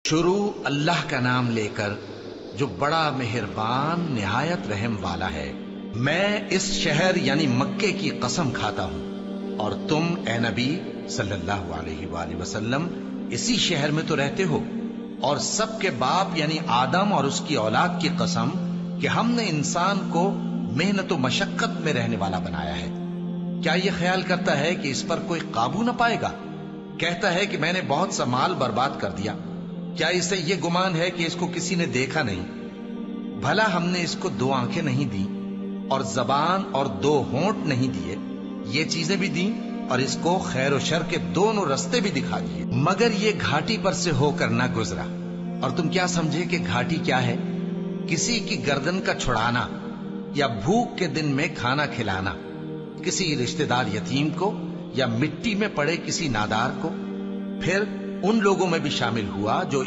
شروع اللہ کا نام لے کر جو بڑا مہربان نہایت رحم والا ہے۔ میں اس شہر یعنی مکے کی قسم کھاتا ہوں اور تم اے نبی صلی اللہ علیہ وآلہ وسلم اسی شہر میں تو رہتے ہو، اور سب کے باپ یعنی آدم اور اس کی اولاد کی قسم کہ ہم نے انسان کو محنت و مشقت میں رہنے والا بنایا ہے۔ کیا یہ خیال کرتا ہے کہ اس پر کوئی قابو نہ پائے گا؟ کہتا ہے کہ میں نے بہت سا مال برباد کر دیا، کیا اسے یہ گمان ہے کہ اس کو کسی نے دیکھا نہیں؟ بھلا ہم نے اس کو 2 آنکھیں نہیں دی اور زبان اور 2 ہونٹ نہیں دیے؟ یہ چیزیں بھی دیں اور اس کو خیر و شر کے دونوں رستے بھی دکھا دیے، مگر یہ گھاٹی پر سے ہو کر نہ گزرا۔ اور تم کیا سمجھے کہ گھاٹی کیا ہے؟ کسی کی گردن کا چھڑانا یا بھوک کے دن میں کھانا کھلانا، کسی رشتہ دار یتیم کو یا مٹی میں پڑے کسی نادار کو۔ پھر ان لوگوں میں بھی شامل ہوا جو